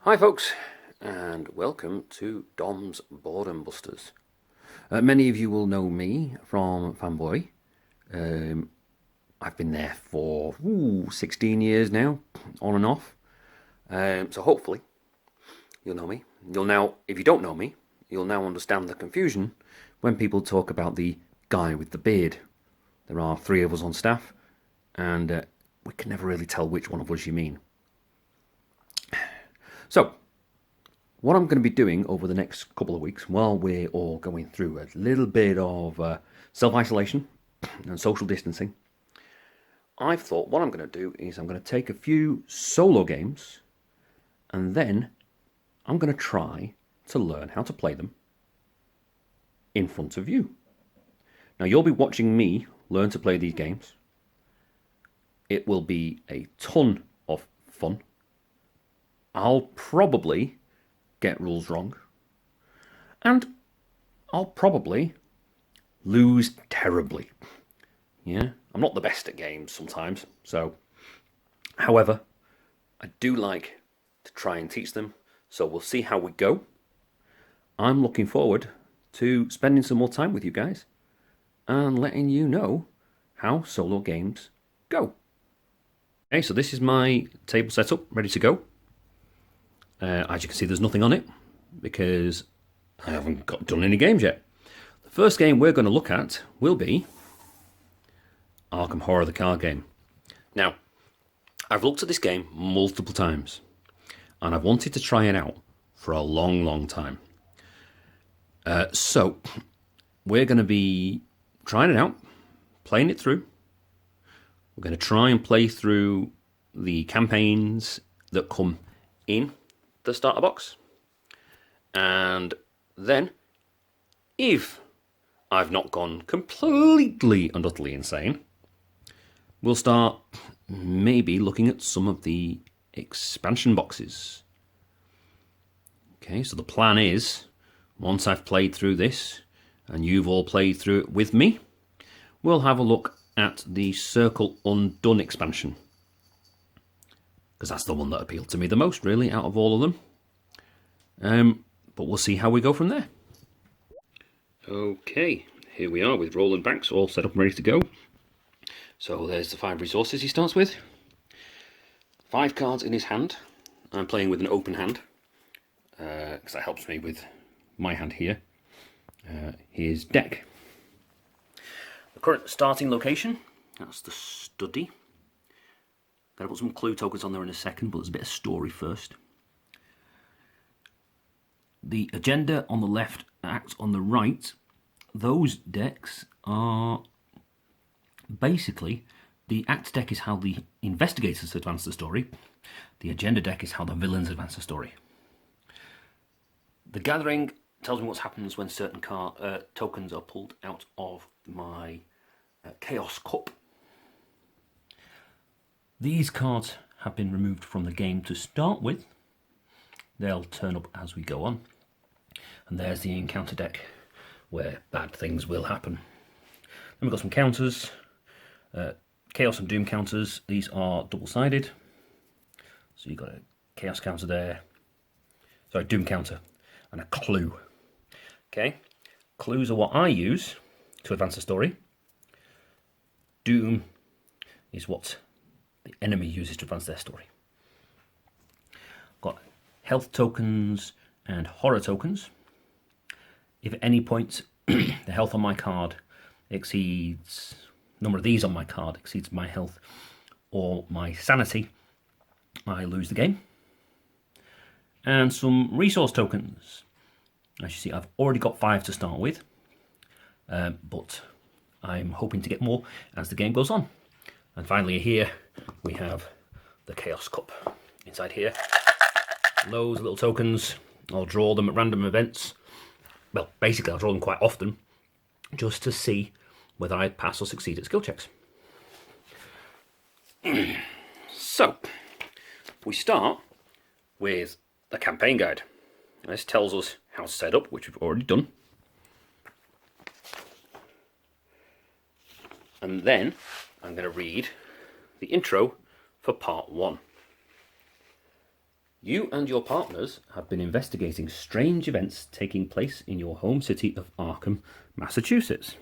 Hi folks, and welcome to Dom's Boredom Busters. Many of you will know me from Fanboy. I've been there for 16 years now, on and off. So hopefully you'll know me. If you don't know me, you'll now understand the confusion when people talk about the guy with the beard. There are three of us on staff, and we can never really tell which one of us you mean. So, what I'm going to be doing over the next couple of weeks, while we're all going through a little bit of self-isolation and social distancing, I've thought what I'm going to do is I'm going to take a few solo games and then I'm going to try to learn how to play them in front of you. Now, you'll be watching me learn to play these games. It will be a ton of fun. I'll probably get rules wrong, and I'll probably lose terribly. Yeah, I'm not the best at games sometimes, so however, I do like to try and teach them, so we'll see how we go. I'm looking forward to spending some more time with you guys and letting you know how solo games go. Okay, so this is my table setup, ready to go. As you can see, there's nothing on it because I haven't done any games yet. The first game we're going to look at will be Arkham Horror, the card game. Now, I've looked at this game multiple times and I've wanted to try it out for a long, long time. So, we're going to be trying it out, playing it through. We're going to try and play through the campaigns that come in the starter box, and then if I've not gone completely and utterly insane, we'll start maybe looking at some of the expansion boxes. Okay, so the plan is, once I've played through this and you've all played through it with me, we'll have a look at the Circle Undone expansion, because that's the one that appealed to me the most, really, out of all of them. But we'll see how we go from there. Okay, here we are with Roland Banks all set up and ready to go. So there's the 5 resources he starts with. 5 cards in his hand. I'm playing with an open hand, because that helps me with my hand here. His deck. The current starting location, that's the study. Gotta put some clue tokens on there in a second, but there's a bit of story first. The agenda on the left, acts on the right. Those decks are basically, the act deck is how the investigators advance the story. The agenda deck is how the villains advance the story. The gathering tells me what happens when certain tokens are pulled out of my Chaos Cup. These cards have been removed from the game to start with. They'll turn up as we go on. And there's the encounter deck, where bad things will happen. Then we've got some counters. Chaos and Doom counters. These are double-sided. So you've got a Chaos counter there. Sorry, Doom counter. And a clue. Okay. Clues are what I use to advance the story. Doom is what the enemy uses to advance their story. Got health tokens and horror tokens. If at any point the health on my card exceeds, number of these on my card exceeds my health or my sanity, I lose the game. And some resource tokens. As you see, I've already got 5 to start with, but I'm hoping to get more as the game goes on. And finally here we have the Chaos Cup. Inside here, loads of little tokens. I'll draw them at random events. Well, basically I'll draw them quite often, just to see whether I pass or succeed at skill checks. So, we start with the campaign guide. This tells us how to set up, which we've already done. And then I'm going to read the intro for part 1. You and your partners have been investigating strange events taking place in your home city of Arkham, Massachusetts.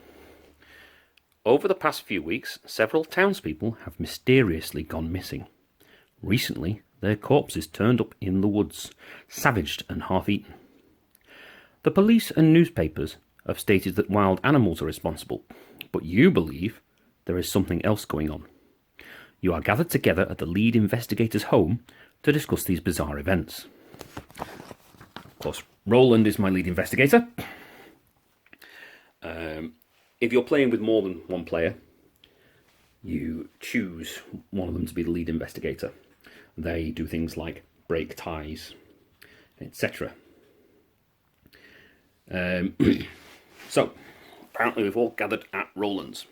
Over the past few weeks, several townspeople have mysteriously gone missing. Recently, their corpses turned up in the woods, savaged and half-eaten. The police and newspapers have stated that wild animals are responsible, but you believe there is something else going on. You are gathered together at the lead investigator's home to discuss these bizarre events. Of course, Roland is my lead investigator. If you're playing with more than one player, you choose one of them to be the lead investigator. They do things like break ties, etc. So, apparently we've all gathered at Roland's.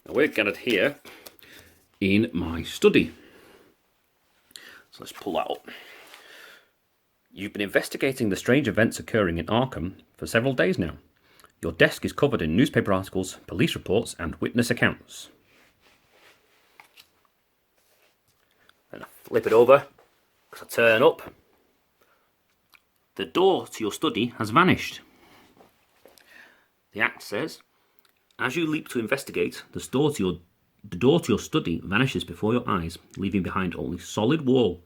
Now we're gathered here in my study. So let's pull that up. You've been investigating the strange events occurring in Arkham for several days now. Your desk is covered in newspaper articles, police reports, and witness accounts. Then I flip it over, because I turn up. The door to your study has vanished. The act says, as you leap to investigate, the door to your study vanishes before your eyes, leaving behind only solid wall.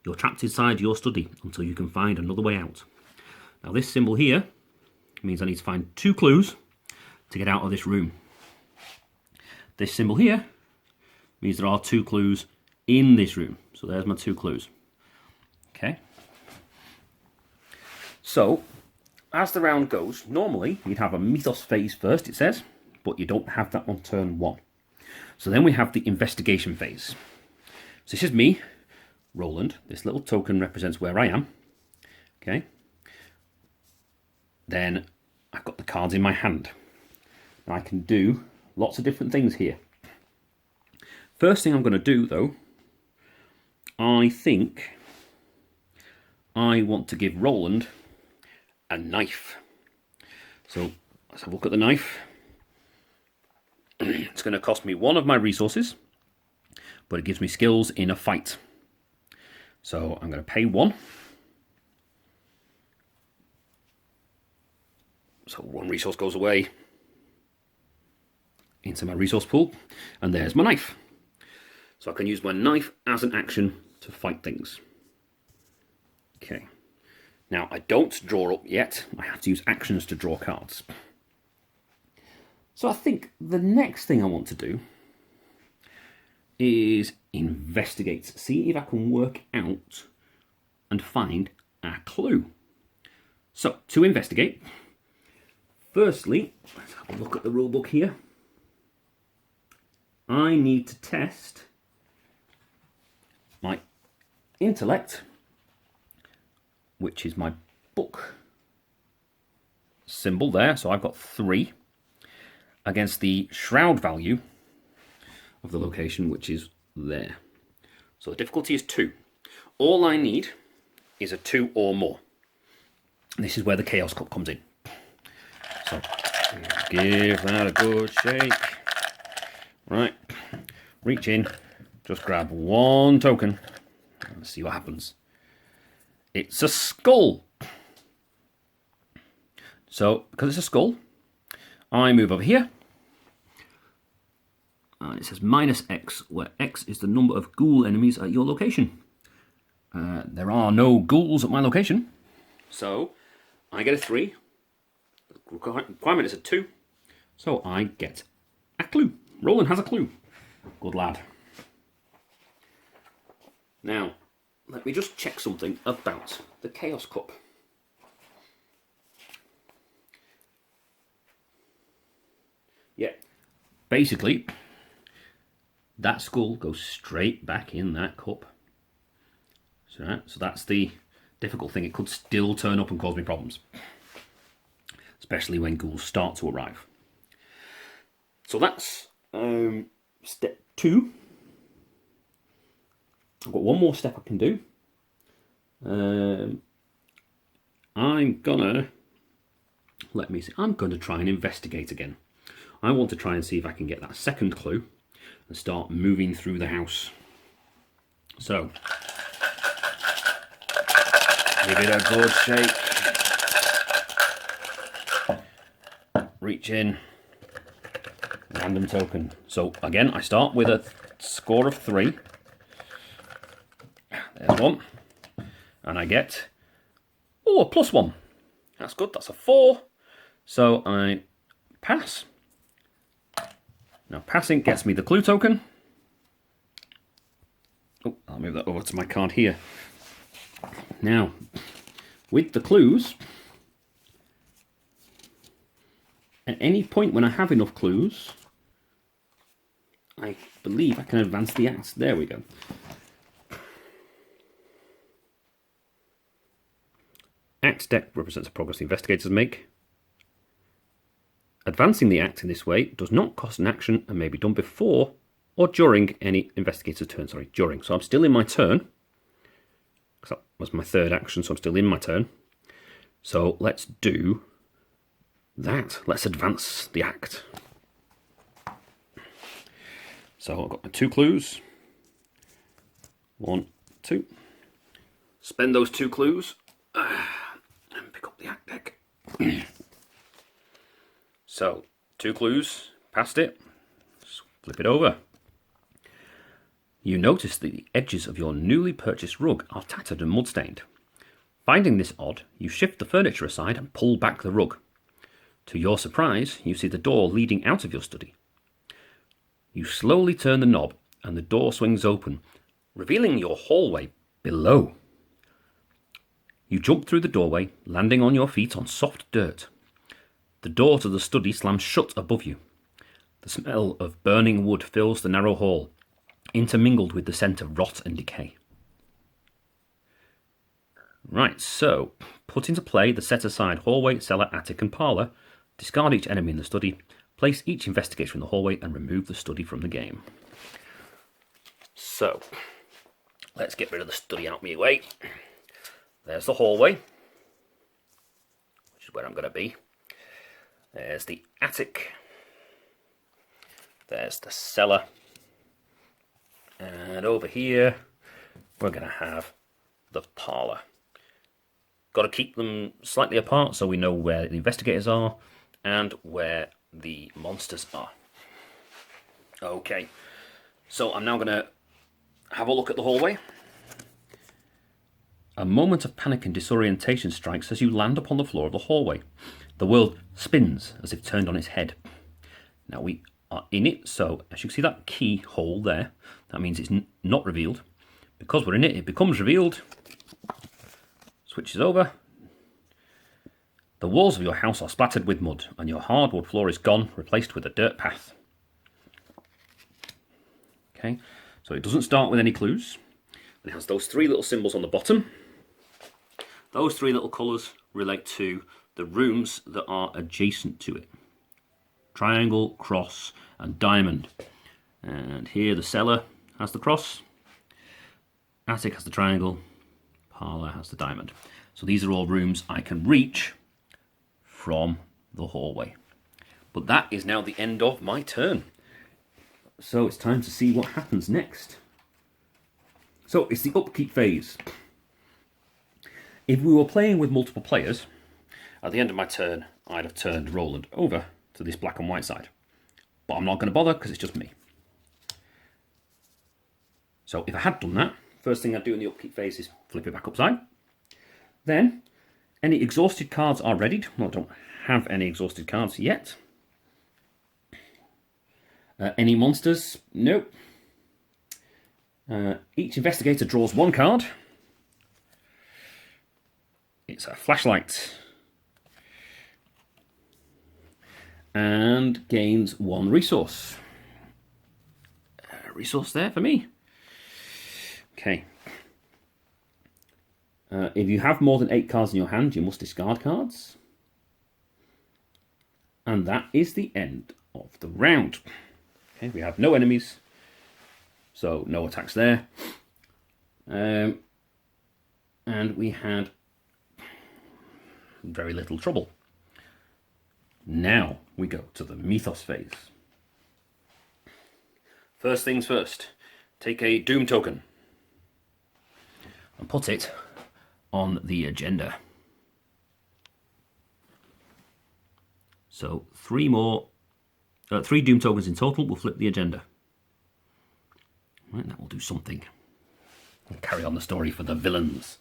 You're trapped inside your study until you can find another way out. Now this symbol here means I need to find 2 clues to get out of this room. This symbol here means there are 2 clues in this room. So there's my 2 clues. Okay. So, as the round goes, normally you'd have a mythos phase first, it says, but you don't have that on turn 1. So then we have the investigation phase. So this is me, Roland. This little token represents where I am. Okay. Then I've got the cards in my hand. Now I can do lots of different things here. First thing I'm going to do, though, I think I want to give Roland a knife. So let's have a look at the knife. It's going to cost me 1 of my resources, but it gives me skills in a fight. So I'm going to pay 1. So 1 resource goes away into my resource pool, and there's my knife. So I can use my knife as an action to fight things. Okay. Now I don't draw up yet. I have to use actions to draw cards. So I think the next thing I want to do is investigate. See if I can work out and find a clue. So to investigate, firstly, let's have a look at the rule book here. I need to test my intellect, which is my book symbol there. So I've got 3 against the shroud value of the location, which is there. So the difficulty is 2. All I need is a 2 or more. This is where the Chaos Cup comes in. So give that a good shake. Right, reach in, just grab 1 token, and see what happens. It's a skull. So, because it's a skull, I move over here. It says -X, where X is the number of ghoul enemies at your location. There are no ghouls at my location, so I get a 3. The requirement is a 2, so I get a clue. Roland has a clue. Good lad. Now, let me just check something about the Chaos Cup. Yeah, basically, that skull goes straight back in that cup. So that's the difficult thing. It could still turn up and cause me problems, especially when ghouls start to arrive. So that's step 2. I've got 1 more step I can do. I'm gonna try and investigate again. I want to try and see if I can get that second clue and start moving through the house. So Give it a good shake. Reach in. Random token. So again, I start with a score of 3. There's 1. And I get, oh, a +1. That's good, that's a 4. So I pass. Now passing gets me the clue token. Oh, I'll move that over to my card here. Now, with the clues, at any point when I have enough clues, I believe I can advance the act. There we go. Act deck represents the progress the investigators make. Advancing the act in this way does not cost an action and may be done before or during any investigator's turn. Sorry, during. So I'm still in my turn. That was my 3rd action, so I'm still in my turn. So let's do that. Let's advance the act. So I've got my 2 clues. 1, 2. Spend those 2 clues. And pick up the act deck. So, 2 clues, passed it, flip it over. You notice that the edges of your newly purchased rug are tattered and mud-stained. Finding this odd, you shift the furniture aside and pull back the rug. To your surprise, you see the door leading out of your study. You slowly turn the knob and the door swings open, revealing your hallway below. You jump through the doorway, landing on your feet on soft dirt. The door to the study slams shut above you. The smell of burning wood fills the narrow hall, intermingled with the scent of rot and decay. Right, so, put into play the set-aside hallway, cellar, attic and parlour, discard each enemy in the study, place each investigator in the hallway and remove the study from the game. So, let's get rid of the study out of my way. There's the hallway, which is where I'm going to be. There's the attic. There's the cellar. And over here, we're going to have the parlour. Got to keep them slightly apart so we know where the investigators are and where the monsters are. Okay, so I'm now going to have a look at the hallway. A moment of panic and disorientation strikes as you land upon the floor of the hallway. The world spins as if turned on its head. Now we are in it, so as you can see that keyhole there, that means it's not revealed. Because we're in it, it becomes revealed. Switches over. The walls of your house are splattered with mud, and your hardwood floor is gone, replaced with a dirt path. Okay, so it doesn't start with any clues. It has those 3 little symbols on the bottom. Those 3 little colours relate to the rooms that are adjacent to it. Triangle, cross and diamond. And here the cellar has the cross. Attic has the triangle. Parlour has the diamond. So these are all rooms I can reach from the hallway. But that is now the end of my turn. So it's time to see what happens next. So it's the upkeep phase. If we were playing with multiple players, at the end of my turn, I'd have turned Roland over to this black and white side. But I'm not going to bother because it's just me. So if I had done that, first thing I'd do in the upkeep phase is flip it back upside. Then, any exhausted cards are readied. Well, I don't have any exhausted cards yet. Any monsters? Nope. Each investigator draws 1 card. It's a flashlight. And gains 1 resource. Resource there for me. Okay. If you have more than 8 cards in your hand, you must discard cards. And that is the end of the round. Okay, we have no enemies, so no attacks there. And we had very little trouble. Now we go to the mythos phase. First things first, take a doom token and put it on the agenda. So 3 Doom tokens in total will flip the agenda. Right, that will do something. We'll carry on the story for the villains.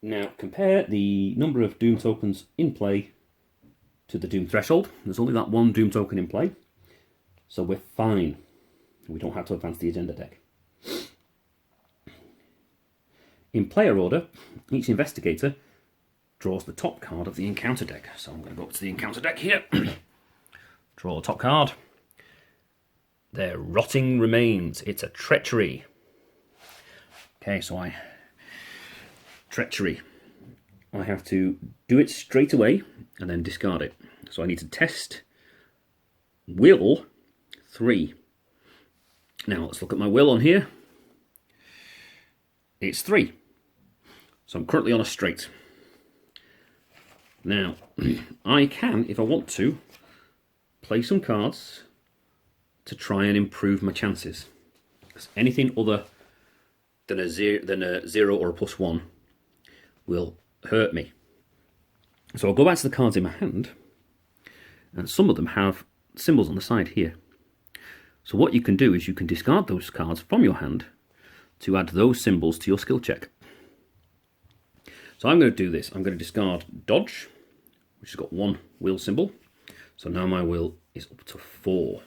Now compare the number of Doom tokens in play to the Doom threshold. There's only that 1 Doom token in play, so we're fine. We don't have to advance the agenda deck. In player order, each investigator draws the top card of the encounter deck. So I'm going to go up to the encounter deck here. Draw a top card. Their rotting remains. It's a treachery. Okay, so treachery. I have to do it straight away and then discard it. So I need to test will 3. Now let's look at my will on here. It's 3. So I'm currently on a straight. Now, I can, if I want to, play some cards to try and improve my chances. Because anything other than a 0 or a +1 will hurt me. So I'll go back to the cards in my hand, and some of them have symbols on the side here. So what you can do is you can discard those cards from your hand to add those symbols to your skill check. So I'm going to do this. I'm going to discard Dodge, which has got 1 will symbol. So now my will is up to 4.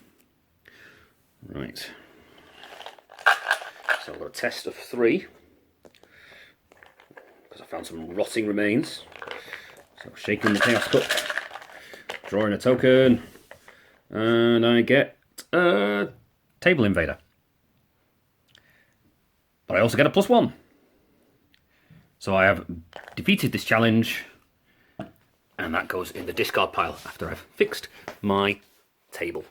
Right. So I've got a test of 3, because I found some rotting remains. So shaking the Chaos Cup, drawing a token, and I get a Table Invader. But I also get a +1. So I have defeated this challenge, and that goes in the discard pile after I've fixed my table.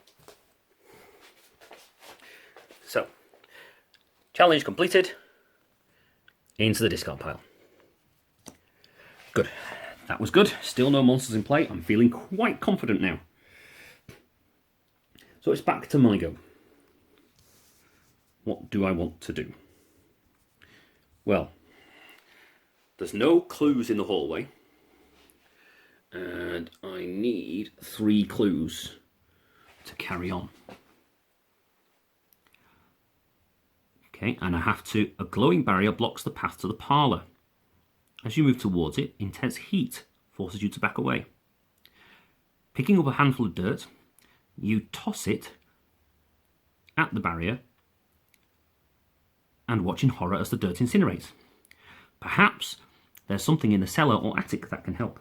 So, challenge completed, into the discard pile. Good. That was good. Still no monsters in play. I'm feeling quite confident now. So it's back to my go. What do I want to do? Well, there's no clues in the hallway, and I need 3 clues to carry on. Okay, and I have to... A glowing barrier blocks the path to the parlour. As you move towards it, intense heat forces you to back away. Picking up a handful of dirt, you toss it at the barrier and watch in horror as the dirt incinerates. Perhaps there's something in the cellar or attic that can help.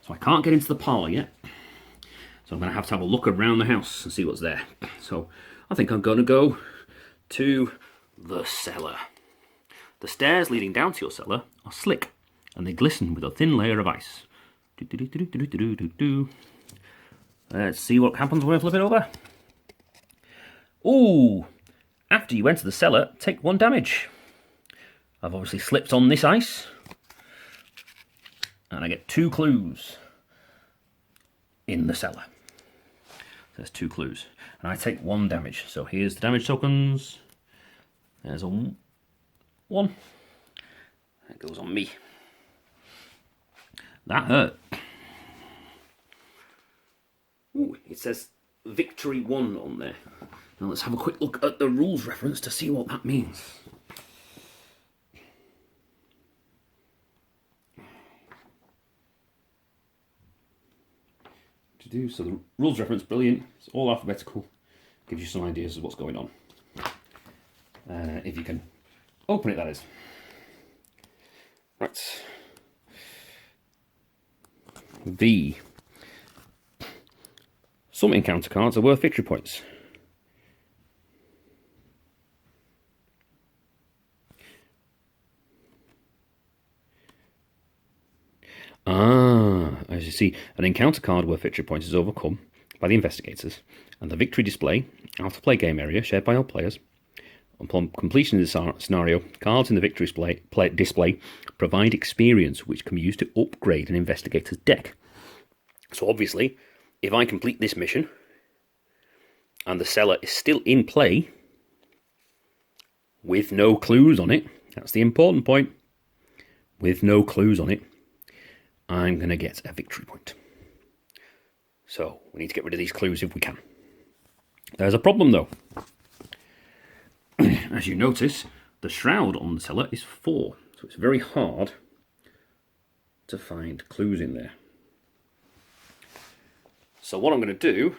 So I can't get into the parlour yet, so I'm going to have a look around the house and see what's there. So I think I'm going to go to the cellar. The stairs leading down to your cellar are slick, and they glisten with a thin layer of ice. Let's see what happens when I flip it over. Ooh! After you enter the cellar, take 1 damage. I've obviously slipped on this ice, and I get 2 clues in the cellar. There's 2 clues, and I take 1 damage. So here's the damage tokens. There's a 1. That goes on me. That hurt. Ooh, it says victory 1 on there. Now let's have a quick look at the rules reference to see what that means. So the rules reference, brilliant. It's all alphabetical. Gives you some ideas of what's going on. If you can open it, that is. Right. V. Some encounter cards are worth victory points. As you see, an encounter card worth victory points is overcome by the investigators, and the victory display, out-of-play game area shared by all players. Upon completion of the scenario, cards in the victory display provide experience which can be used to upgrade an investigator's deck. So obviously, if I complete this mission, and the cellar is still in play, with no clues on it. That's the important point. With no clues on it, I'm going to get a victory point. So we need to get rid of these clues if we can. There's a problem though. As you notice, the shroud on the cellar is 4, so it's very hard to find clues in there. So what I'm going to do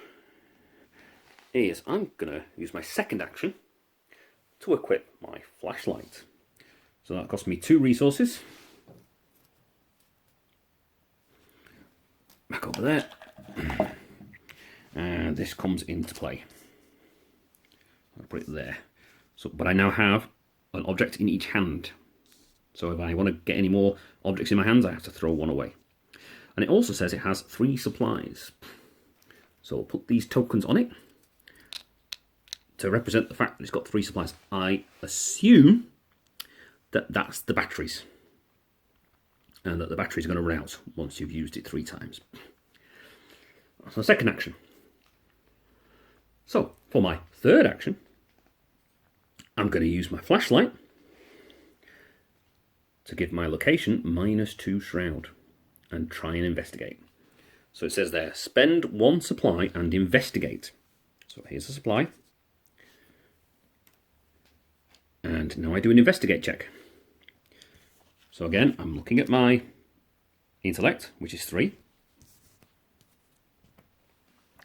is I'm going to use my second action to equip my flashlight. So that cost me 2 resources. Back over there. And this comes into play. I'll put it there. So, but I now have an object in each hand. So if I want to get any more objects in my hands, I have to throw one away. And it also says it has 3 supplies. So I'll put these tokens on it to represent the fact that it's got 3 supplies. I assume that that's the batteries. And that the batteries are going to run out once you've used it 3 times. That's my second action. So, for my third action, I'm going to use my flashlight to give my location -2 shroud and try and investigate. So it says there, spend 1 supply and investigate. So here's the supply. And now I do an investigate check. So again, I'm looking at my intellect, which is 3.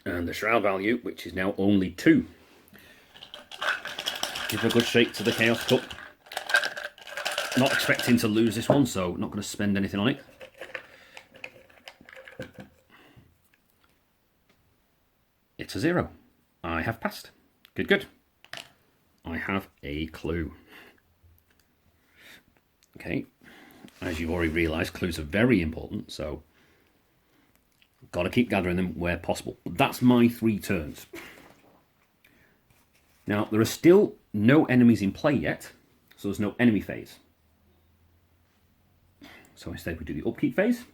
And the shroud value, which is now only 2. Give a good shake to the Chaos Cup. Not expecting to lose this one, so not going to spend anything on it. It's a 0. I have passed. Good, good. I have a clue. Okay. As you've already realised, clues are very important, so got to keep gathering them where possible. But that's my 3 turns. Now, there are still no enemies in play yet, so there's no enemy phase. So instead we do the upkeep phase.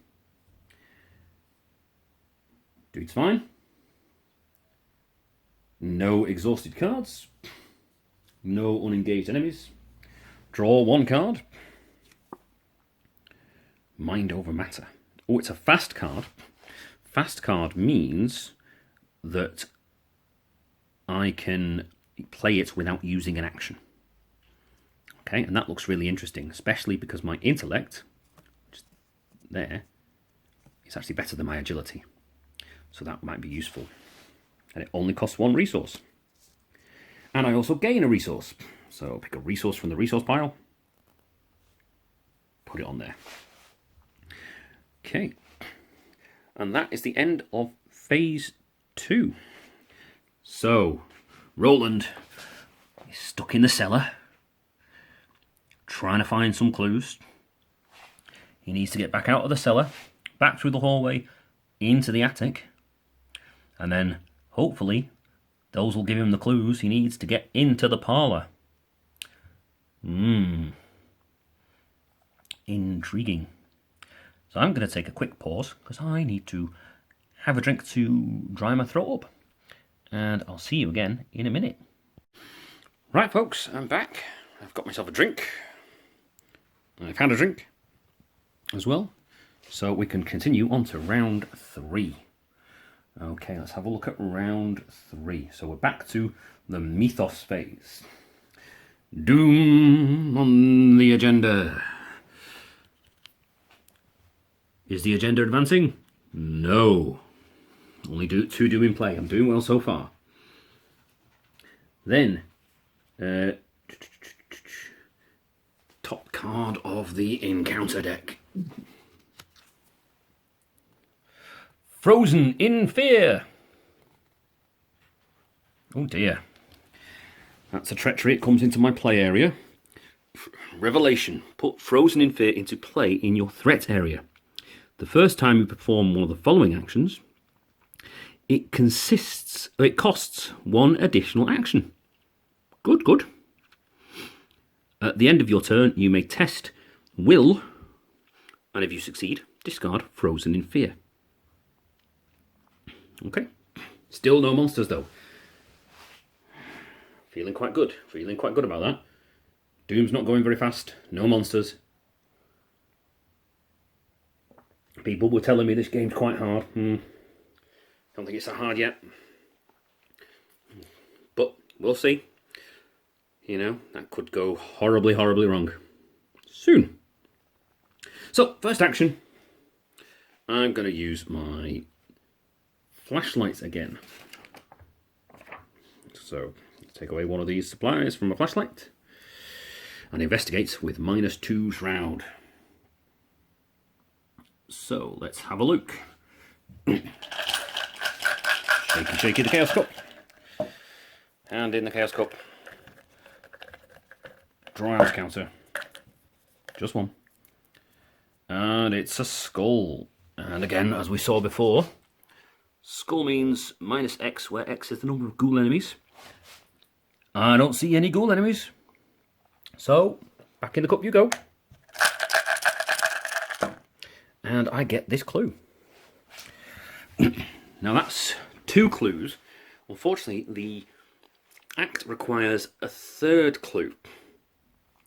Dude's fine. No exhausted cards. No unengaged enemies. Draw 1 card. Mind over matter. Oh, it's a fast card. Fast card means that I can play it without using an action. Okay, and that looks really interesting, especially because my intellect, just there, is actually better than my agility. So that might be useful. And it only costs 1 resource. And I also gain a resource. So pick a resource from the resource pile. Put it on there. Okay. And that is the end of phase 2. So, Roland is stuck in the cellar, trying to find some clues. He needs to get back out of the cellar, back through the hallway, into the attic, and then, hopefully, those will give him the clues he needs to get into the parlour. Intriguing. So I'm going to take a quick pause because I need to have a drink to dry my throat up. And I'll see you again in a minute. Right, folks, I'm back. I've got myself a drink. I've had a drink as well. So we can continue on to round 3. Okay, let's have a look at round 3. So we're back to the mythos phase. Doom on the agenda. Is the agenda advancing? No. Only 2 Doom in play. I'm doing well so far. Then, top card of the encounter deck. Frozen in Fear. Oh dear. That's a treachery. It comes into my play area. Revelation. Put Frozen in Fear into play in your threat area. The first time you perform one of the following actions, it costs 1 additional action. Good, good. At the end of your turn, you may test Will, and if you succeed, discard Frozen in Fear. Okay. Still no monsters, though. Feeling quite good. Feeling quite good about that. Doom's not going very fast. No monsters. People were telling me this game's quite hard. Don't think it's that hard yet. But we'll see. You know, that could go horribly, horribly wrong. Soon. So, first action. I'm going to use my flashlights again. So, take away one of these supplies from a flashlight. And investigate with -2 shroud. So, let's have a look. Shaky, shaky the Chaos Cup. And in the Chaos Cup. Dry ice counter. Just one. And it's a skull. And again, as we saw before, skull means -X, where X is the number of ghoul enemies. I don't see any ghoul enemies. So, back in the cup you go. And I get this clue. Now that's 2 clues. Unfortunately, the act requires a 3rd clue.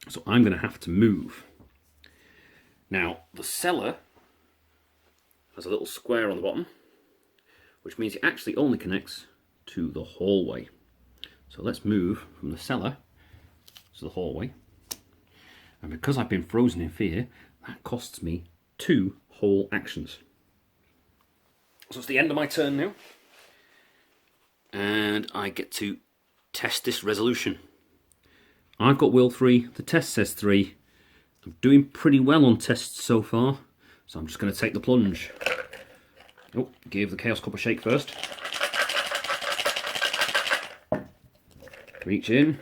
So I'm going to have to move. Now, the cellar has a little square on the bottom, which means it actually only connects to the hallway. So let's move from the cellar to the hallway. And because I've been frozen in fear, that costs me 2 whole actions. So it's the end of my turn now. And I get to test this resolution. I've got will 3, the test says 3. I'm doing pretty well on tests so far, so I'm just going to take the plunge. Oh, give the Chaos Cup a shake first. Reach in.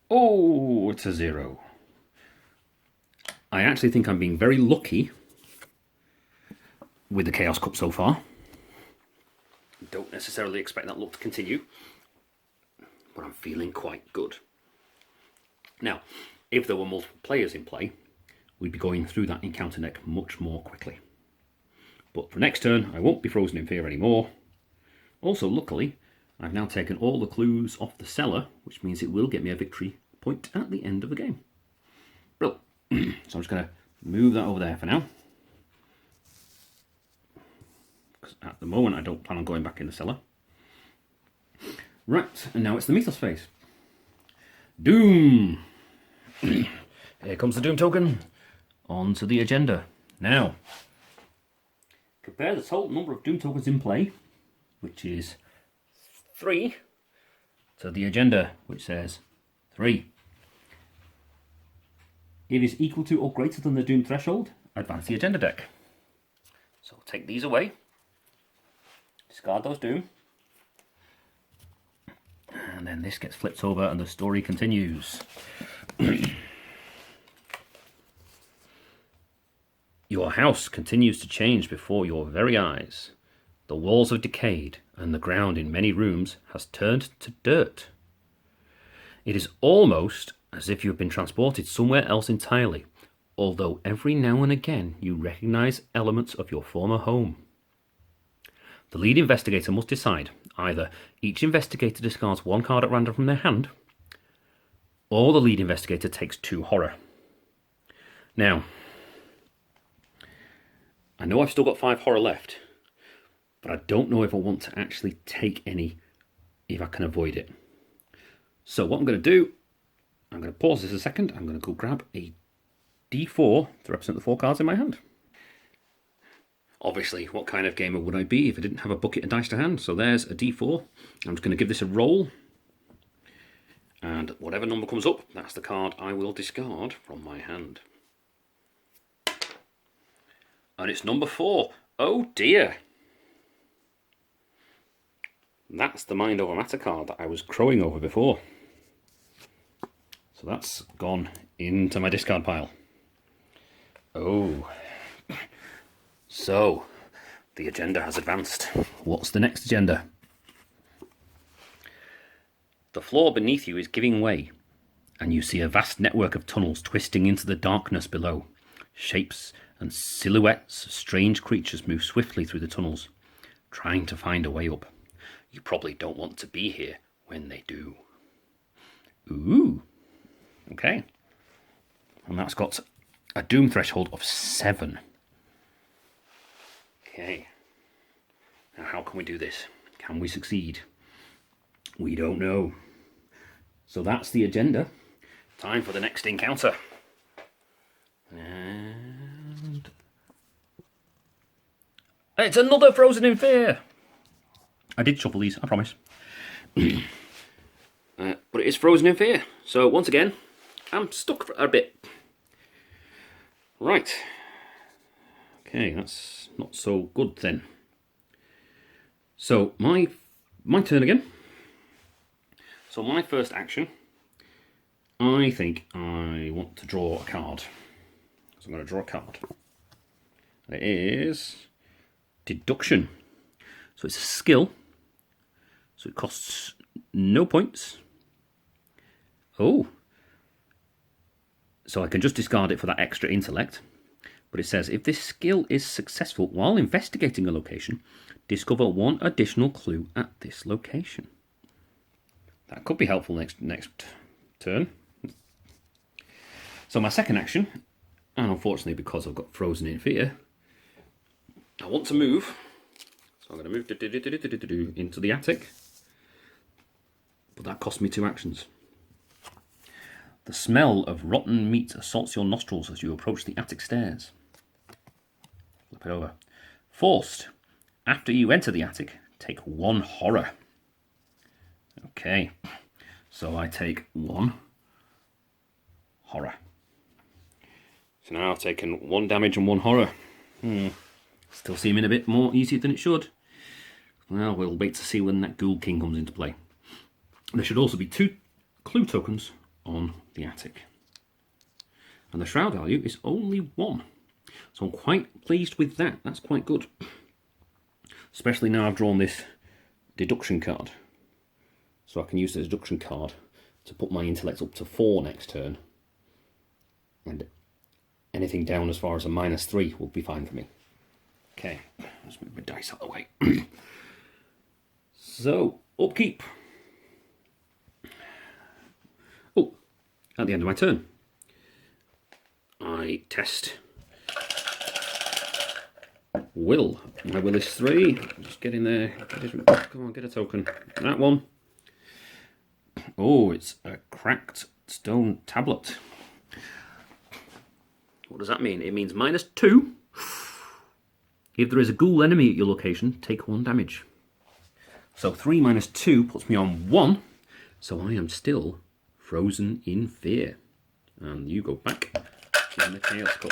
Oh, it's a 0. I actually think I'm being very lucky with the Chaos Cup so far. Don't necessarily expect that luck to continue, but I'm feeling quite good. Now, if there were multiple players in play, we'd be going through that encounter deck much more quickly. But for next turn, I won't be frozen in fear anymore. Also, luckily, I've now taken all the clues off the cellar, which means it will get me a victory point at the end of the game. Brilliant. So I'm just going to move that over there for now. Because at the moment I don't plan on going back in the cellar. Right, and now it's the Mythos phase. Doom! Here comes the Doom token. On to the agenda. Now, compare the total number of Doom tokens in play, which is 3, to the agenda, which says 3. It is equal to or greater than the Doom threshold. Advance the agenda deck. So take these away. Discard those Doom. And then this gets flipped over and the story continues. Your house continues to change before your very eyes. The walls have decayed and the ground in many rooms has turned to dirt. It is almost as if you have been transported somewhere else entirely, although every now and again you recognize elements of your former home. The lead investigator must decide either each investigator discards 1 card at random from their hand, or the lead investigator takes 2 horror. Now, I know I've still got 5 horror left, but I don't know if I want to actually take any if I can avoid it. So what I'm going to do, I'm going to pause this a second. I'm going to go grab a D4 to represent the 4 cards in my hand. Obviously, what kind of gamer would I be if I didn't have a bucket of dice to hand? So there's a D4. I'm just going to give this a roll. And whatever number comes up, that's the card I will discard from my hand. And it's number 4. Oh dear. That's the Mind Over Matter card that I was crowing over before. So that's gone into my discard pile. Oh. So, the agenda has advanced. What's the next agenda? The floor beneath you is giving way, and you see a vast network of tunnels twisting into the darkness below. Shapes and silhouettes of strange creatures move swiftly through the tunnels, trying to find a way up. You probably don't want to be here when they do. Ooh. Okay. And that's got a doom threshold of 7. Okay. Now how can we do this? Can we succeed? We don't know. So that's the agenda. Time for the next encounter. And it's another Frozen in Fear. I did shuffle these, I promise. But it is Frozen in Fear. So once again, I'm stuck for a bit. Right. Okay, that's not so good then. So my turn again. So my first action, I think I want to draw a card. So I'm going to draw a card. It is Deduction. So it's a skill. So it costs no points. Oh. So I can just discard it for that extra intellect. But it says, if this skill is successful while investigating a location, discover 1 additional clue at this location. That could be helpful next turn. So my second action, and unfortunately because I've got Frozen in Fear, I want to move. So I'm going to move into the attic. But that cost me 2 actions. The smell of rotten meat assaults your nostrils as you approach the attic stairs. Flip it over. Forced. After you enter the attic, take 1 horror. Okay. So I take 1 horror. So now I've taken 1 damage and 1 horror. Still seeming a bit more easy than it should. Well, we'll wait to see when that Ghoul King comes into play. There should also be 2 clue tokens on the attic. And the shroud value is only 1. So I'm quite pleased with that. That's quite good. Especially now I've drawn this deduction card. So I can use the deduction card to put my intellect up to 4 next turn. And anything down as far as a -3 will be fine for me. Okay, let's move my dice out of the way. So, upkeep. Oh, at the end of my turn, I test will. My will is 3. Just get in there. Come on, get a token. That one. Oh, it's a cracked stone tablet. What does that mean? It means -2. If there is a ghoul enemy at your location, take 1 damage. So 3 minus 2 puts me on 1. So I am still Frozen in Fear. And you go back in the Chaos Cup.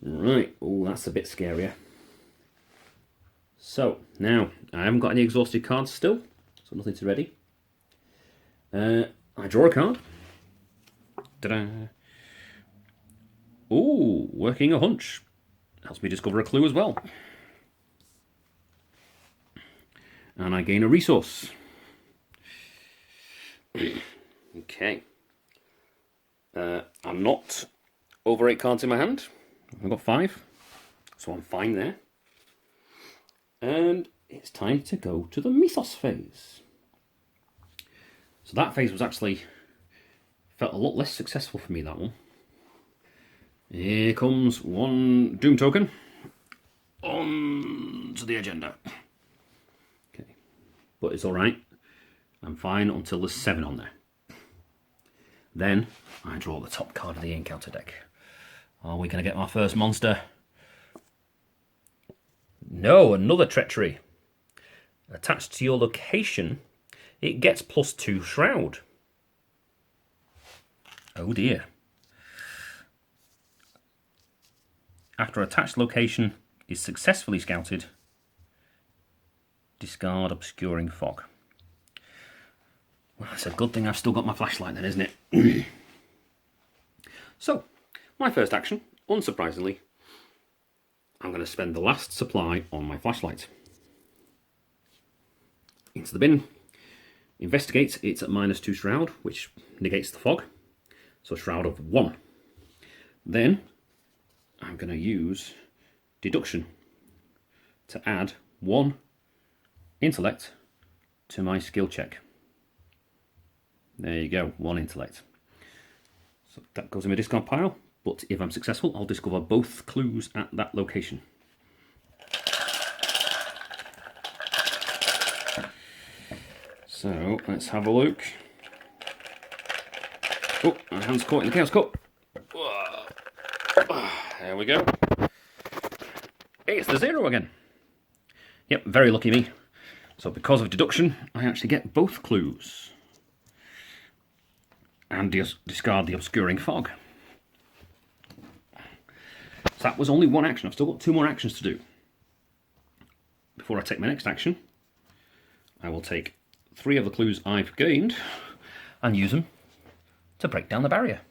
Right, oh, that's a bit scarier. So, now, I haven't got any exhausted cards still, so nothing's ready. I draw a card. Ta-da! Ooh, working a hunch. Helps me discover a clue as well. And I gain a resource. Okay. I'm not over 8 cards in my hand. I've got 5, so I'm fine there. And it's time to go to the mythos phase. So that phase was actually felt a lot less successful for me, that one. Here comes 1 doom token on to the agenda. Okay, but it's all right. I'm fine until there's 7 on there. Then I draw the top card of the encounter deck. Are we going to get my first monster? No, another treachery. Attached to your location, it gets +2 shroud. Oh dear. After attached location is successfully scouted, discard obscuring fog. Well, it's a good thing I've still got my flashlight then, isn't it? So, my first action, unsurprisingly, I'm going to spend the last supply on my flashlight. Into the bin. Investigate, it's at -2 shroud, which negates the fog. So shroud of 1. Then, I'm going to use deduction to add 1 intellect to my skill check. There you go, 1 intellect. So that goes in my discard pile, but if I'm successful, I'll discover both clues at that location. So let's have a look. Oh, my hand's caught in the chaos cup. There we go. It's the 0 again. Yep, very lucky me. So because of deduction, I actually get both clues. And discard the obscuring fog. So that was only 1 action. I've still got 2 more actions to do. Before I take my next action, I will take 3 of the clues I've gained and use them to break down the barrier.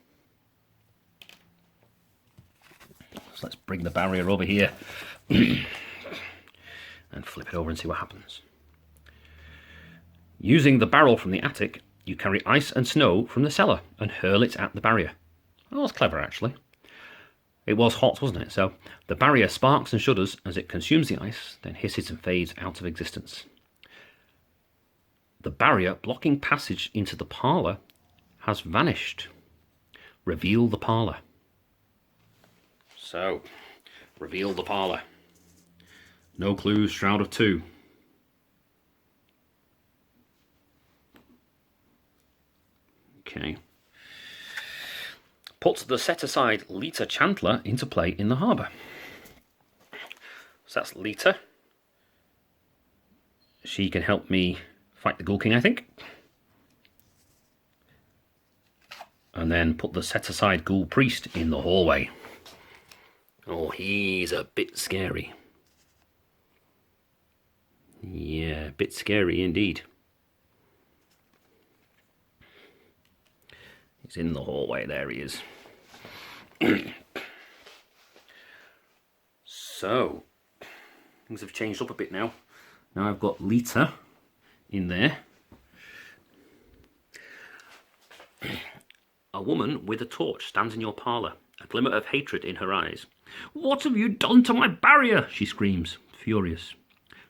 So let's bring the barrier over here and flip it over and see what happens. Using the barrel from the attic, you carry ice and snow from the cellar and hurl it at the barrier. Oh, that's clever, actually. It was hot, wasn't it? So the barrier sparks and shudders as it consumes the ice, then hisses and fades out of existence. The barrier blocking passage into the parlour has vanished. Reveal the parlour. So, reveal the parlour. No clues, Shroud of 2. Okay. Put the set-aside Lita Chandler into play in the harbour. So that's Lita. She can help me fight the Ghoul King, I think. And then put the set-aside Ghoul Priest in the hallway. Oh, he's a bit scary. Yeah, a bit scary indeed. He's in the hallway, there he is. So, things have changed up a bit now. Now I've got Lita in there. A woman with a torch stands in your parlour, a glimmer of hatred in her eyes. "What have you done to my barrier?" she screams, furious.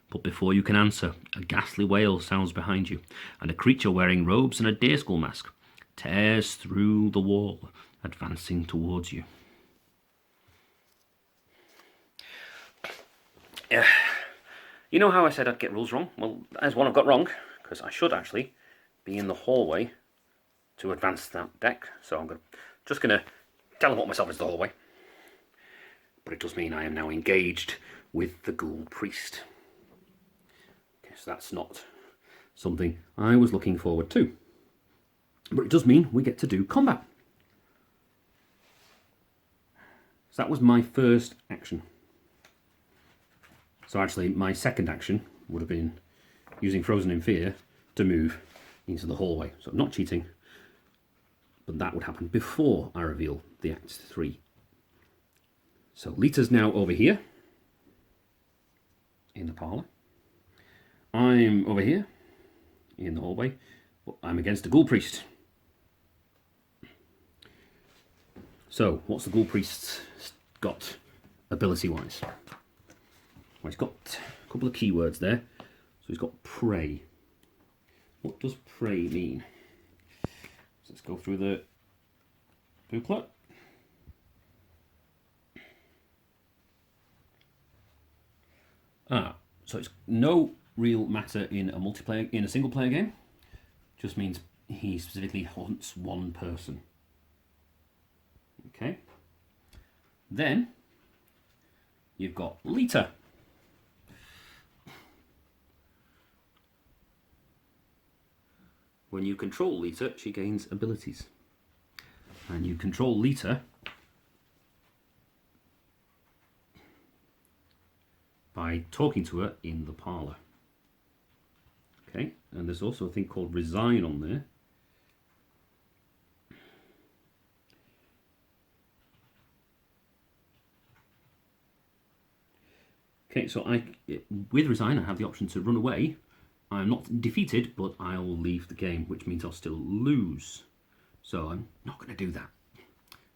But before you can answer, a ghastly wail sounds behind you, and a creature wearing robes and a deer skull mask tears through the wall, advancing towards you. You know how I said I'd get rules wrong? Well, there's one I've got wrong, because I should actually be in the hallway to advance that deck. So I'm just going to teleport myself into the hallway. But it does mean I am now engaged with the Ghoul Priest. Okay, so that's not something I was looking forward to. But it does mean we get to do combat. So that was my first action. So actually my second action would have been using Frozen in Fear to move into the hallway. So I'm not cheating, but that would happen before I reveal the Act 3. So Lita's now over here in the parlour. I'm over here in the hallway, but I'm against the Ghoul Priest. So, what's the Ghoul Priest got ability-wise? Well, he's got a couple of keywords there. So he's got Prey. What does Prey mean? So let's go through the booklet. So it's no real matter in a multiplayer, in a single player game. Just means he specifically haunts one person. Okay. Then you've got Lita. When you control Lita, she gains abilities. And you control Lita by talking to her in the parlour. Okay, and there's also a thing called Resign on there. Okay, so with Resign I have the option to run away. I'm not defeated, but I'll leave the game, which means I'll still lose. So I'm not going to do that.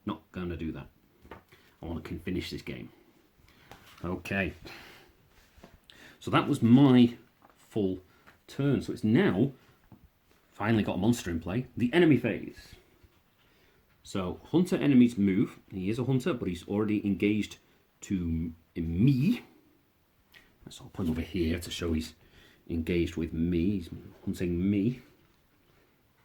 Not going to do that. I want to finish this game. Okay. So that was my full turn. So it's now finally got a monster in play. The enemy phase. So hunter enemies move. He is a hunter, but he's already engaged to me. So I'll put him over here to show he's engaged with me. He's hunting me.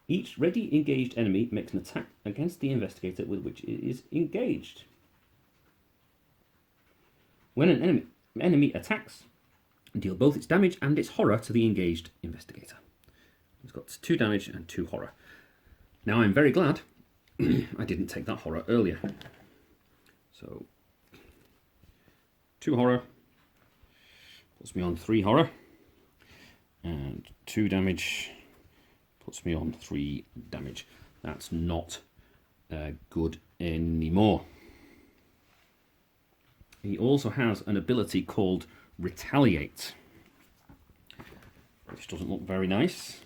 Each ready engaged enemy makes an attack against the investigator with which it is engaged. When an enemy attacks, deal both its damage and its horror to the engaged investigator. It's got 2 damage and 2 horror. Now I'm very glad I didn't take that horror earlier. So 2 horror puts me on 3 horror, and 2 damage puts me on 3 damage. That's not good anymore. He also has an ability called Retaliate, which doesn't look very nice.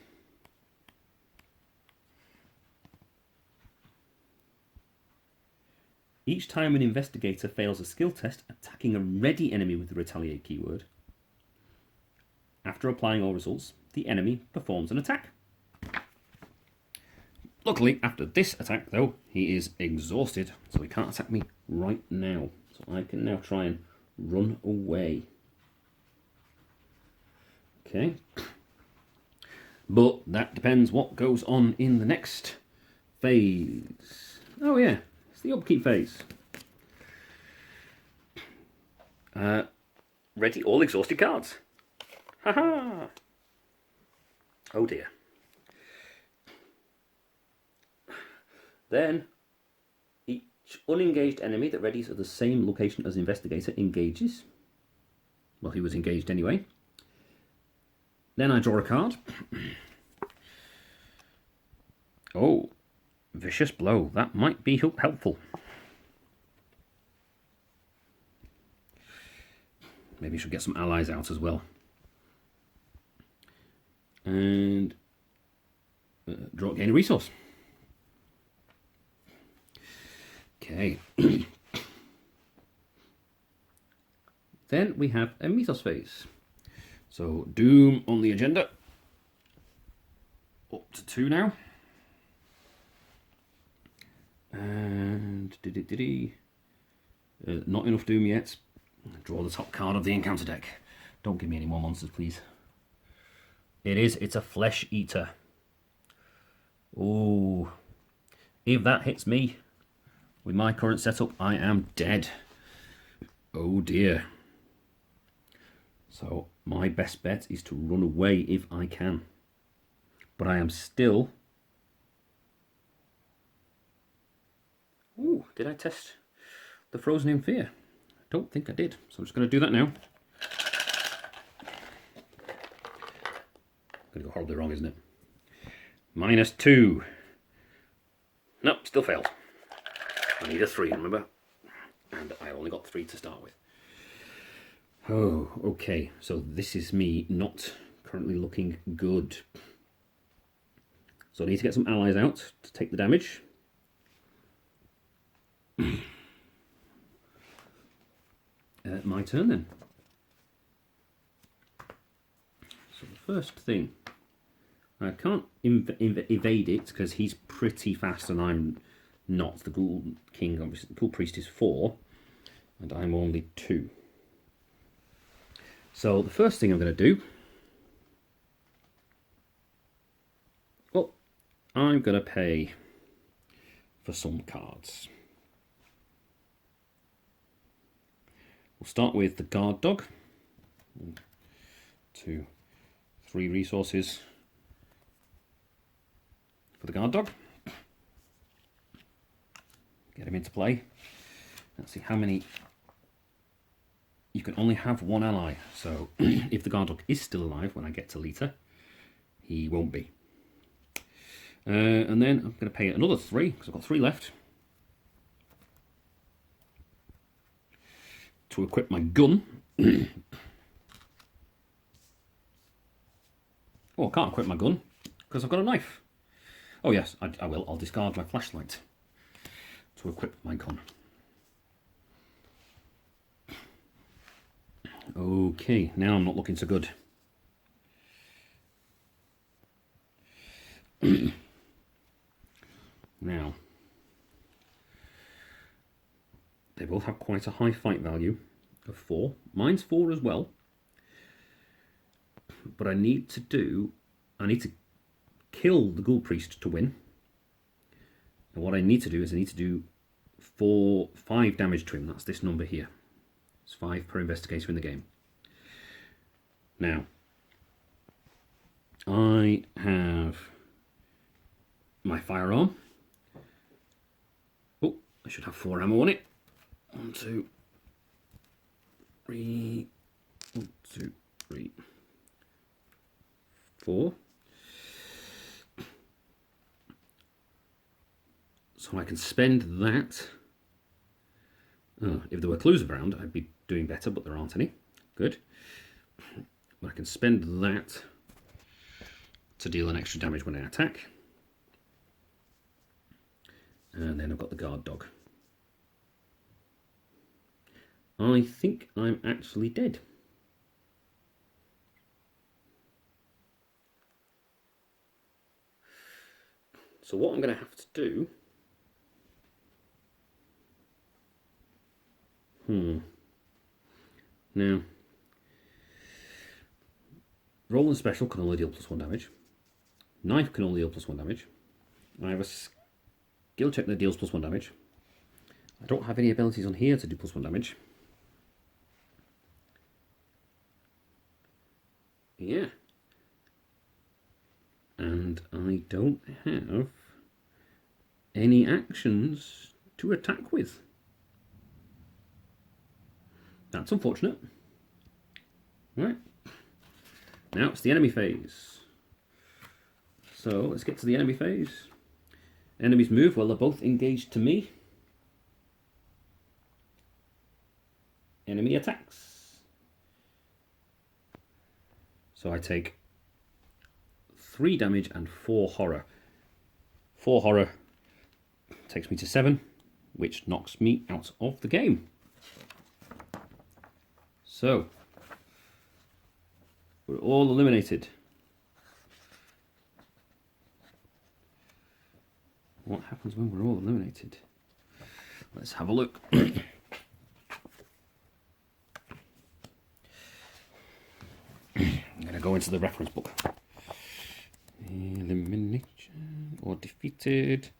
Each time an investigator fails a skill test attacking a ready enemy with the Retaliate keyword, after applying all results, the enemy performs an attack. Luckily, after this attack, though, he is exhausted, so he can't attack me right now. So I can now try and run away. Okay. But that depends what goes on in the next phase. Oh yeah, it's the upkeep phase. Ready all exhausted cards. Haha! Oh dear. Then, each unengaged enemy that readies at the same location as investigator engages. Well, he was engaged anyway. Then I draw a card. Oh, vicious blow. That might be helpful. Maybe I should get some allies out as well. And gain a resource. Okay. Then we have a Mythos phase. So Doom on the agenda. Up to 2 now. And not enough Doom yet. Draw the top card of the encounter deck. Don't give me any more monsters, please. It's a Flesh Eater. Oh, if that hits me, with my current setup, I am dead. Oh dear. So my best bet is to run away if I can. But I am still... Ooh, did I test the Frozen in Fear? I don't think I did. So I'm just going to do that now. Going to go horribly wrong, isn't it? -2. Nope, still failed. I need a 3, remember? And I only got 3 to start with. Oh, okay. So this is me not currently looking good. So I need to get some allies out to take the damage. My turn then. So the first thing, I can't evade it because he's pretty fast and I'm not. The Ghoul King, obviously, the Ghoul Priest is 4 and I'm only 2. So the first thing I'm going to do, well, I'm going to pay for some cards. We'll start with the Guard Dog. 1, 2, 3 resources for the Guard Dog. Get him into play. Let's see how many. You can only have 1 ally, so if the Guard Dog is still alive when I get to Lita, he won't be. And then I'm going to pay another 3, because I've got 3 left, to equip my gun. Oh, I can't equip my gun, because I've got a knife. Oh yes, I will. I'll discard my flashlight to equip my gun. Okay, now I'm not looking so good. Now, they both have quite a high fight value of 4. Mine's 4 as well. But I need to kill the Ghoul Priest to win. And what I need to do is I need to do 5 damage to him. That's this number here. It's 5 per investigator in the game. Now, I have my firearm. Oh, I should have 4 ammo on it. 1, 2, 3. 1, 2, 3, 4. So I can spend that. Oh, if there were clues around, I'd be doing better, but there aren't any. Good. But I can spend that to deal an extra damage when I attack. And then I've got the guard dog. I think I'm actually dead. So what I'm going to have to do... Now, roll and special can only deal +1 damage. Knife can only deal +1 damage. I have a skill check that deals +1 damage. I don't have any abilities on here to do +1 damage. Yeah. And I don't have any actions to attack with. That's unfortunate. Right. Now it's the enemy phase. So let's get to the enemy phase. Enemies move while they're both engaged to me. Enemy attacks. So I take 3 damage and 4 horror. 4 horror takes me to 7, which knocks me out of the game. So, we're all eliminated. What happens when we're all eliminated? Let's have a look. I'm going to go into the reference book. Elimination or defeated.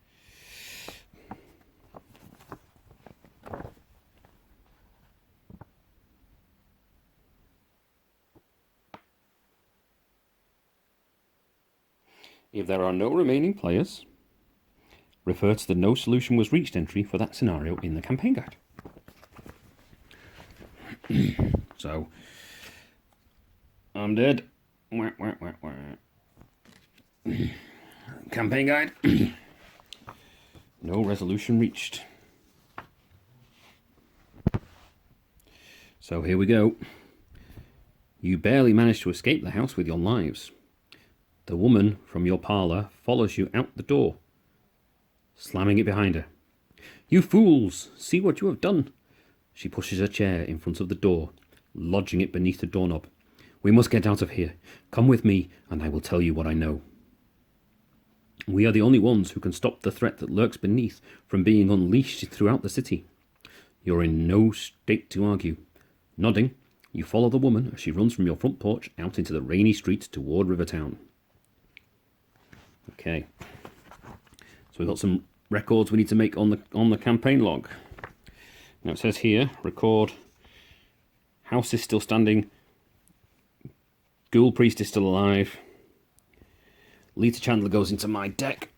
If there are no remaining players, refer to the No Solution Was Reached entry for that scenario in the campaign guide. So, I'm dead. Campaign guide. No resolution reached. So here we go. You barely managed to escape the house with your lives. The woman from your parlour follows you out the door, slamming it behind her. You fools! See what you have done! She pushes her chair in front of the door, lodging it beneath the doorknob. We must get out of here. Come with me, and I will tell you what I know. We are the only ones who can stop the threat that lurks beneath from being unleashed throughout the city. You're in no state to argue. Nodding, you follow the woman as she runs from your front porch out into the rainy streets toward Rivertown. Okay. So we've got some records we need to make on the campaign log. Now it says here, record, house is still standing, Ghoul Priest is still alive, Lita Chandler goes into my deck.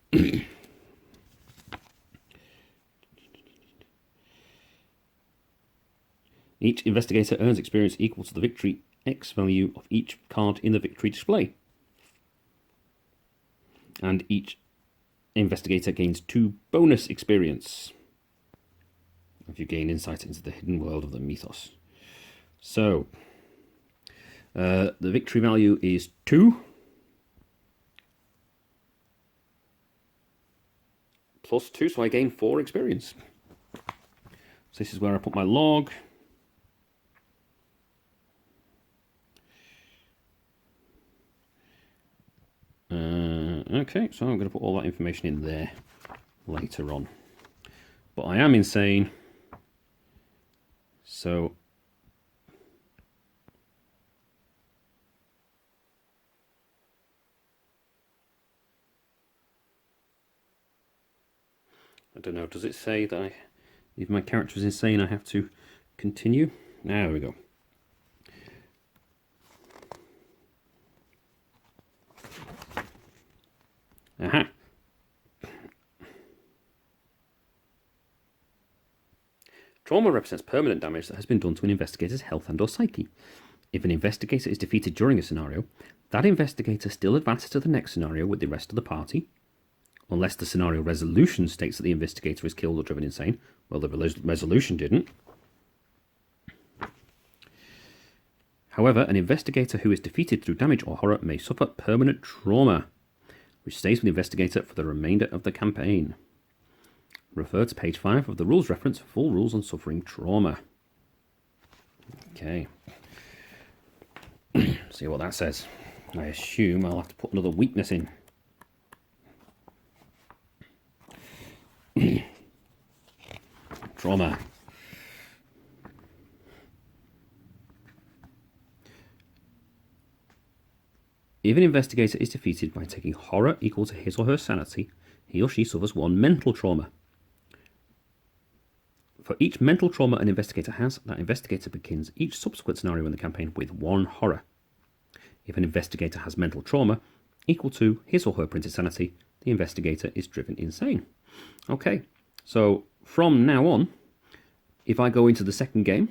Each investigator earns experience equal to the victory X value of each card in the victory display. And each investigator gains 2 bonus experience if you gain insight into the hidden world of the mythos. So, the victory value is 2. Plus 2, so I gain 4 experience. So this is where I put my log. Okay, so I'm going to put all that information in there later on. But I am insane, so I don't know, does it say that if my character is insane I have to continue? There we go. Aha! Trauma represents permanent damage that has been done to an investigator's health and or psyche. If an investigator is defeated during a scenario, that investigator still advances to the next scenario with the rest of the party, unless the scenario resolution states that the investigator is killed or driven insane. Well, the resolution didn't. However, an investigator who is defeated through damage or horror may suffer permanent trauma, which stays with the investigator for the remainder of the campaign. Refer to page 5 of the rules reference for full rules on suffering trauma. Okay. See what that says. I assume I'll have to put another weakness in. Trauma. If an investigator is defeated by taking horror equal to his or her sanity, he or she suffers 1 mental trauma. For each mental trauma an investigator has, that investigator begins each subsequent scenario in the campaign with 1 horror. If an investigator has mental trauma equal to his or her printed sanity, the investigator is driven insane. Okay, so from now on, if I go into the second game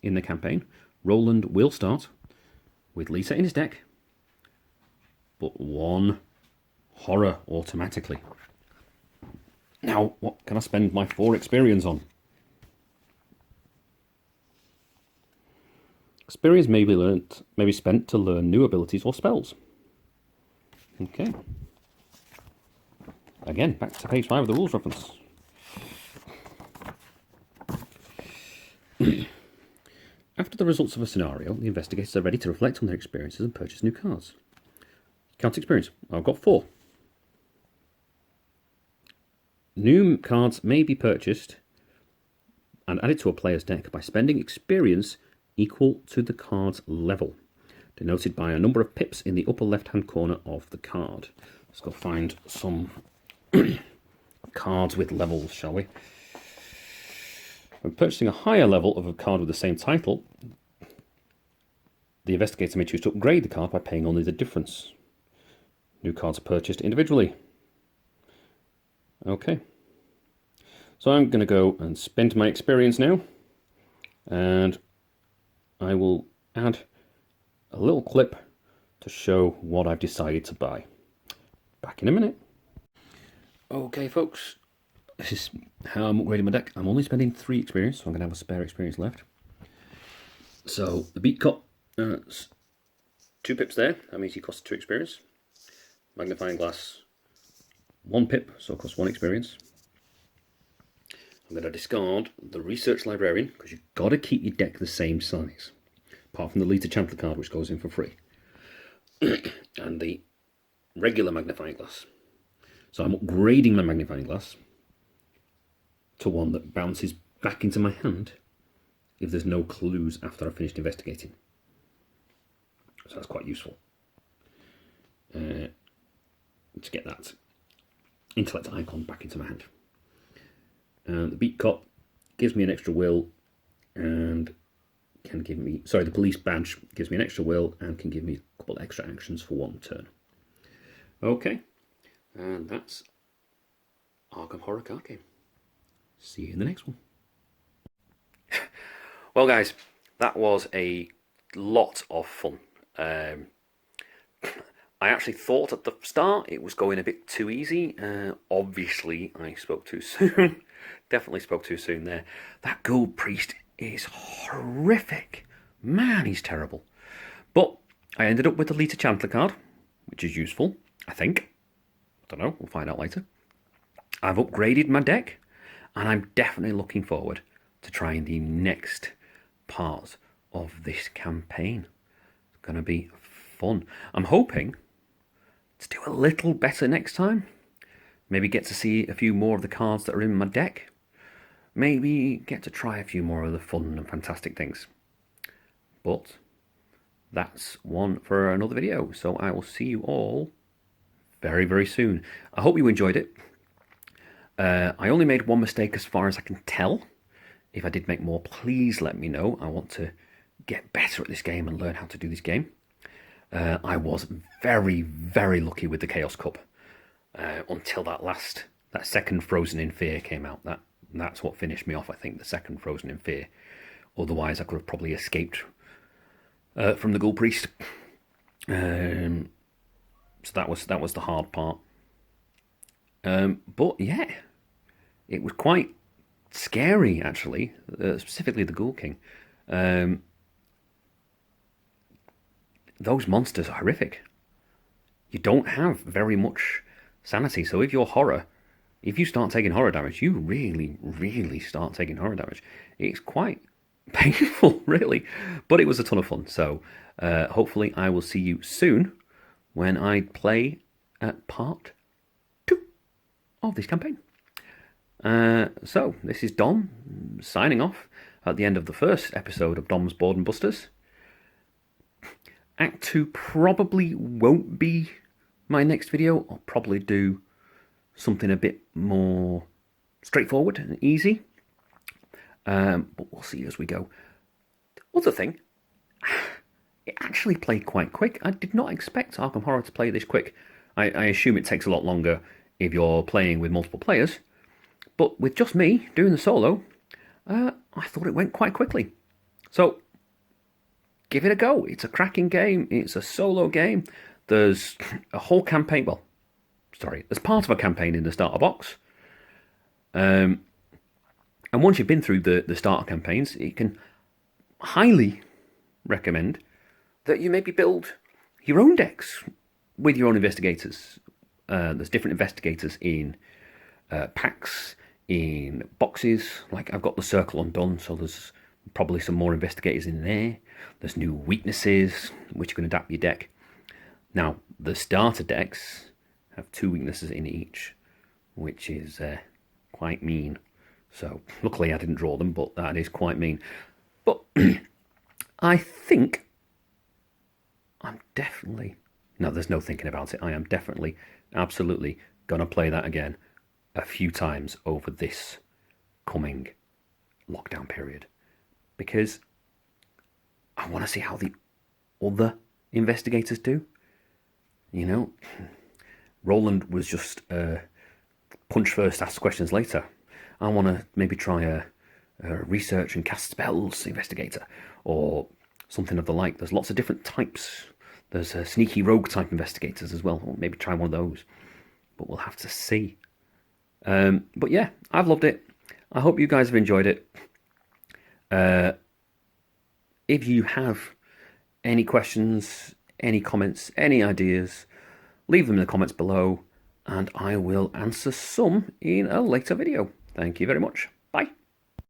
in the campaign, Roland will start with Lisa in his deck, but 1 horror automatically. Now, what can I spend my 4 experience on? Experience may be spent to learn new abilities or spells. Okay. Again, back to page 5 of the rules reference. After the results of a scenario, the investigators are ready to reflect on their experiences and purchase new cards. Count experience. I've got 4. New cards may be purchased and added to a player's deck by spending experience equal to the card's level, denoted by a number of pips in the upper left-hand corner of the card. Let's go find some cards with levels, shall we? When purchasing a higher level of a card with the same title, the investigator may choose to upgrade the card by paying only the difference. New cards are purchased individually. Okay. So I'm going to go and spend my experience now, and I will add a little clip to show what I've decided to buy. Back in a minute. Okay, folks, this is how I'm upgrading my deck. I'm only spending 3 experience, so I'm going to have a spare experience left. So the beat cop, 2 pips there. That means he costs 2 experience. Magnifying glass, 1 pip, so it costs 1 experience. I'm going to discard the Research Librarian, because you've got to keep your deck the same size, apart from the Lita Chandler card, which goes in for free, and the regular magnifying glass. So I'm upgrading my magnifying glass to one that bounces back into my hand if there's no clues after I've finished investigating. So that's quite useful to get that intellect icon back into my hand. The beat cop gives me an extra will and can give me, sorry, the police badge gives me an extra will and can give me a couple extra actions for 1 turn. Okay, and that's Arkham Horror Card Game. See you in the next one. Well, guys, that was a lot of fun. I actually thought at the start it was going a bit too easy. Obviously, I spoke too soon. Definitely spoke too soon there. That Gold Priest is horrific. Man, he's terrible. But I ended up with the Lita Chandler card, which is useful, I think. I don't know, we'll find out later. I've upgraded my deck, and I'm definitely looking forward to trying the next part of this campaign. It's going to be fun. I'm hoping to do a little better next time. Maybe get to see a few more of the cards that are in my deck. Maybe get to try a few more of the fun and fantastic things. But that's one for another video. So I will see you all very, very soon. I hope you enjoyed it. I only made one mistake as far as I can tell. If I did make more, please let me know. I want to get better at this game and learn how to do this game. I was very, very lucky with the Chaos Cup until that second Frozen in Fear came out. That's what finished me off, I think, the second Frozen in Fear. Otherwise, I could have probably escaped from the Ghoul Priest. So that was the hard part. But yeah, it was quite scary, actually, specifically the Ghoul King. Those monsters are horrific. You don't have very much sanity, so if you start taking horror damage, you really, really start taking horror damage. It's quite painful, really, but it was a ton of fun. So hopefully I will see you soon when I play part 2 of this campaign. So this is Dom signing off at the end of the first episode of Dom's Boredom Busters. Act 2 probably won't be my next video. I'll probably do something a bit more straightforward and easy. But we'll see as we go. Other thing, it actually played quite quick. I did not expect Arkham Horror to play this quick. I assume it takes a lot longer if you're playing with multiple players. But with just me doing the solo, I thought it went quite quickly. So, give it a go. It's a cracking game. It's a solo game. There's a whole campaign. Well, sorry, there's part of a campaign in the starter box. And once you've been through the starter campaigns, it can highly recommend that you maybe build your own decks with your own investigators. There's different investigators in packs, in boxes. Like I've got the circle undone, so there's probably some more investigators in there. There's new weaknesses, which you can adapt your deck. Now, the starter decks have 2 weaknesses in each, which is quite mean. So, luckily I didn't draw them, but that is quite mean. But I think I'm definitely... No, there's no thinking about it. I am definitely, absolutely going to play that again a few times over this coming lockdown period. Because I want to see how the other investigators do. You know, Roland was just punch first, ask questions later. I want to maybe try a research and cast spells investigator or something of the like. There's lots of different types. There's sneaky rogue type investigators as well. Or maybe try one of those. But we'll have to see. But yeah, I've loved it. I hope you guys have enjoyed it. If you have any questions, any comments, any ideas, leave them in the comments below, and I will answer some in a later video. Thank you very much.